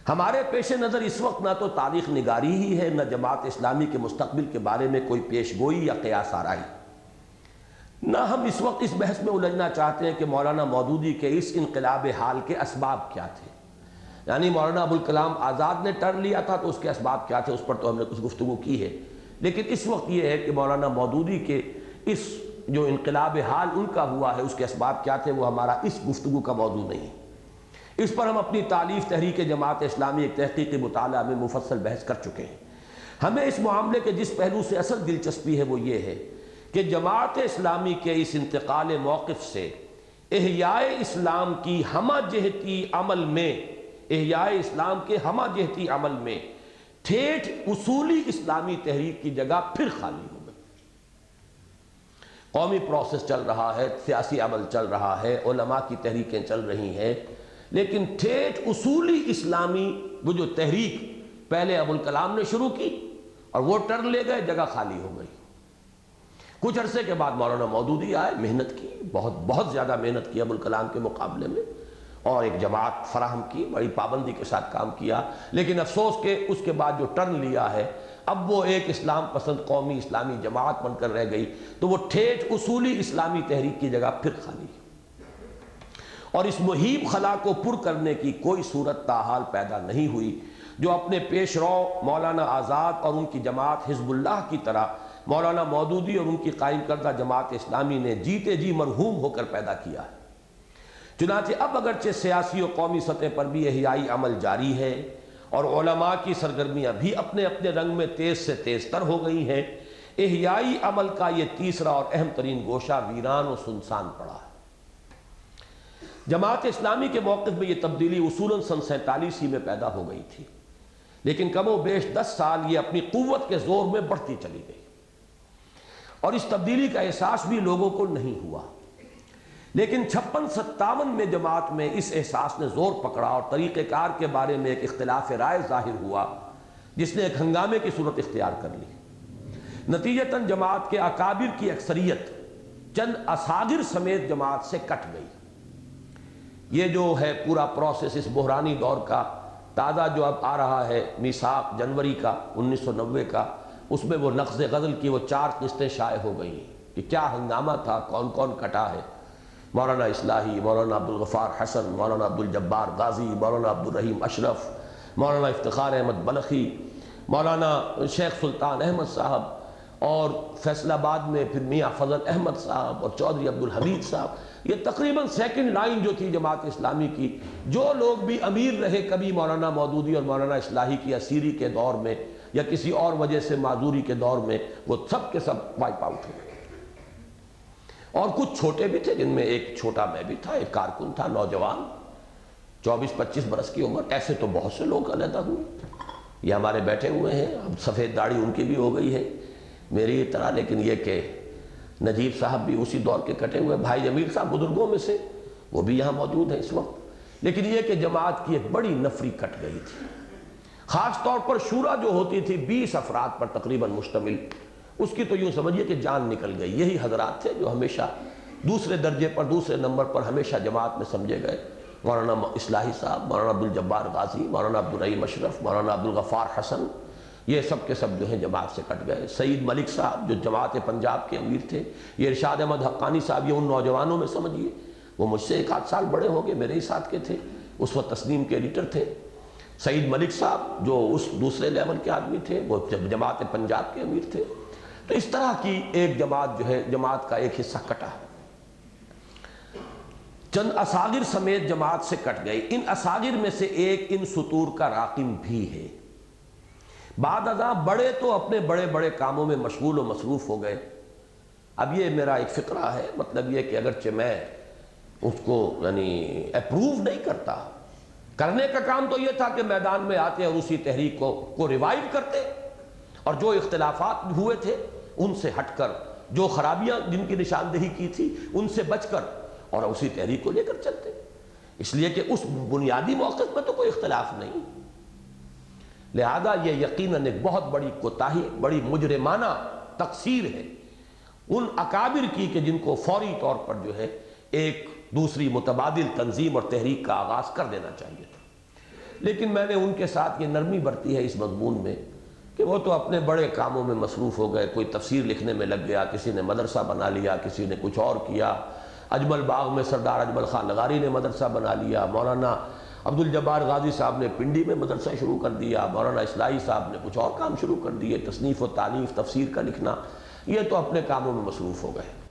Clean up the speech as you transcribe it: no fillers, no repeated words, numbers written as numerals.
ہمارے پیش نظر اس وقت نہ تو تاریخ نگاری ہی ہے، نہ جماعت اسلامی کے مستقبل کے بارے میں کوئی پیش گوئی یا قیاس آرائی، نہ ہم اس وقت اس بحث میں الجھنا چاہتے ہیں کہ مولانا مودودی کے اس انقلاب حال کے اسباب کیا تھے۔ یعنی مولانا ابوالکلام آزاد نے ٹرن لیا تھا تو اس کے اسباب کیا تھے، اس پر تو ہم نے کچھ گفتگو کی ہے، لیکن اس وقت یہ ہے کہ مولانا مودودی کے اس جو انقلاب حال ان کا ہوا ہے اس کے اسباب کیا تھے، وہ ہمارا اس گفتگو کا موضوع نہیں۔ اس پر ہم اپنی تالیف تحریک جماعت اسلامی ایک تحقیقی مطالعہ میں مفصل بحث کر چکے ہیں۔ ہمیں اس معاملے کے جس پہلو سے اصل دلچسپی ہے وہ یہ ہے کہ جماعت اسلامی کے اس انتقال موقف سے احیاء اسلام کی ہمہ جہتی عمل میں، احیاء اسلام کے ہمہ جہتی عمل میں ٹھیٹھ اصولی اسلامی تحریک کی جگہ پھر خالی ہو گئی۔ قومی پروسیس چل رہا ہے، سیاسی عمل چل رہا ہے، علماء کی تحریکیں چل رہی ہیں، لیکن ٹھیٹھ اصولی اسلامی وہ جو تحریک پہلے ابوالکلام نے شروع کی اور وہ ٹرن لے گئے، جگہ خالی ہو گئی۔ کچھ عرصے کے بعد مولانا مودودی آئے، محنت کی، بہت زیادہ محنت کی ابوالکلام کے مقابلے میں، اور ایک جماعت فراہم کی، بڑی پابندی کے ساتھ کام کیا، لیکن افسوس کہ اس کے بعد جو ٹرن لیا ہے اب وہ ایک اسلام پسند قومی اسلامی جماعت بن کر رہ گئی، تو وہ ٹھیٹھ اصولی اسلامی تحریک کی جگہ پھر خالی ہے، اور اس مہیب خلا کو پر کرنے کی کوئی صورت تاحال پیدا نہیں ہوئی۔ جو اپنے پیش رو مولانا آزاد اور ان کی جماعت حزب اللہ کی طرح مولانا مودودی اور ان کی قائم کردہ جماعت اسلامی نے جیتے جی مرحوم ہو کر پیدا کیا ہے۔ چنانچہ اب اگرچہ سیاسی و قومی سطح پر بھی احیائی عمل جاری ہے اور علماء کی سرگرمیاں بھی اپنے اپنے رنگ میں تیز سے تیز تر ہو گئی ہیں، احیائی عمل کا یہ تیسرا اور اہم ترین گوشہ ویران و سنسان پڑا ہے۔ جماعت اسلامی کے موقف میں یہ تبدیلی اصولاً سن 47 میں پیدا ہو گئی تھی، لیکن کم و بیش 10 سال یہ اپنی قوت کے زور میں بڑھتی چلی گئی، اور اس تبدیلی کا احساس بھی لوگوں کو نہیں ہوا، لیکن 56-57 میں جماعت میں اس احساس نے زور پکڑا اور طریقہ کار کے بارے میں ایک اختلاف رائے ظاہر ہوا جس نے ایک ہنگامے کی صورت اختیار کر لی۔ نتیجتاً جماعت کے اکابر کی اکثریت چند اصاغر سمیت جماعت سے کٹ گئی۔ یہ جو ہے پورا پروسیس اس بحرانی دور کا تازہ جو اب آ رہا ہے، میثاق جنوری کا 1990 کا، اس میں وہ نقض غزل کی وہ 4 قسطیں شائع ہو گئی کہ کیا ہنگامہ تھا، کون کون کٹا ہے۔ مولانا اصلاحی، مولانا عبدالغفار حسن، مولانا عبدالجبار غازی، مولانا عبدالرحیم اشرف، مولانا افتخار احمد بلخی، مولانا شیخ سلطان احمد صاحب، اور فیصل آباد میں پھر میاں فضل احمد صاحب اور چودھری عبدالحمید صاحب۔ یہ تقریباً سیکنڈ لائن جو تھی جماعت اسلامی کی، جو لوگ بھی امیر رہے کبھی مولانا مودودی اور مولانا اصلاحی کی اسیری کے دور میں یا کسی اور وجہ سے معذوری کے دور میں، وہ سب کے سب وائپ آؤٹ ہوئے، اور کچھ چھوٹے بھی تھے، جن میں ایک چھوٹا میں بھی تھا، ایک کارکن تھا نوجوان 24-25 برس کی عمر۔ ایسے تو بہت سے لوگ علیحدہ ہوئے، یہ ہمارے بیٹھے ہوئے ہیں، اب سفید داڑھی ان کی بھی ہو گئی ہے میری طرح، لیکن یہ کہ نجیب صاحب بھی اسی دور کے کٹے ہوئے، بھائی جمیل صاحب بزرگوں میں سے وہ بھی یہاں موجود ہیں اس وقت، لیکن یہ کہ جماعت کی ایک بڑی نفری کٹ گئی تھی۔ خاص طور پر شورا جو ہوتی تھی 20 افراد پر تقریباً مشتمل، اس کی تو یوں سمجھیے کہ جان نکل گئی۔ یہی حضرات تھے جو ہمیشہ دوسرے درجے پر، دوسرے نمبر پر ہمیشہ جماعت میں سمجھے گئے، مولانا اصلاحی صاحب، مولانا عبدالجبار غازی، مولانا عبدالرحیم اشرف، مولانا عبدالغفار حسن، یہ سب کے سب جو ہیں جماعت سے کٹ گئے۔ سعید ملک صاحب جو جماعت پنجاب کے امیر تھے، یہ ارشاد احمد حقانی صاحب، یہ ان نوجوانوں میں سمجھیے، وہ مجھ سے 1-8 سال بڑے ہو گئے، میرے ہی ساتھ کے تھے، اس وقت تسنیم کے ایڈیٹر تھے۔ سعید ملک صاحب جو اس دوسرے لیول کے آدمی تھے، وہ جماعت پنجاب کے امیر تھے۔ تو اس طرح کی ایک جماعت جو ہے، جماعت کا ایک حصہ کٹا، چند اصاغر سمیت جماعت سے کٹ گئی۔ ان اصاغر میں سے ایک ان سطور کا راقم بھی ہے۔ بعد ازاں بڑے تو اپنے بڑے بڑے کاموں میں مشغول و مصروف ہو گئے۔ اب یہ میرا ایک فقرہ ہے، مطلب یہ کہ اگرچہ میں اس کو یعنی اپروو نہیں کرتا، کرنے کا کام تو یہ تھا کہ میدان میں آتے اور اسی تحریک کو ریوائیو کرتے، اور جو اختلافات ہوئے تھے ان سے ہٹ کر، جو خرابیاں جن کی نشاندہی کی تھی ان سے بچ کر، اور اسی تحریک کو لے کر چلتے، اس لیے کہ اس بنیادی موقف میں تو کوئی اختلاف نہیں۔ لہذا یہ یقیناً ایک بہت بڑی کوتاہی، بڑی مجرمانہ تقصیر ہے ان اکابر کی کہ جن کو فوری طور پر جو ہے ایک دوسری متبادل تنظیم اور تحریک کا آغاز کر دینا چاہیے تھا۔ لیکن میں نے ان کے ساتھ یہ نرمی برتی ہے اس مضمون میں کہ وہ تو اپنے بڑے کاموں میں مصروف ہو گئے، کوئی تفسیر لکھنے میں لگ گیا، کسی نے مدرسہ بنا لیا، کسی نے کچھ اور کیا۔ اجمل باغ میں سردار اجمل خان لغاری نے مدرسہ بنا لیا، مولانا عبد الجبار غازی صاحب نے پنڈی میں مدرسہ شروع کر دیا، مولانا اصلاحی صاحب نے کچھ اور کام شروع کر دیے، تصنیف و تالیف تفسیر کا لکھنا، یہ تو اپنے کاموں میں مصروف ہو گئے۔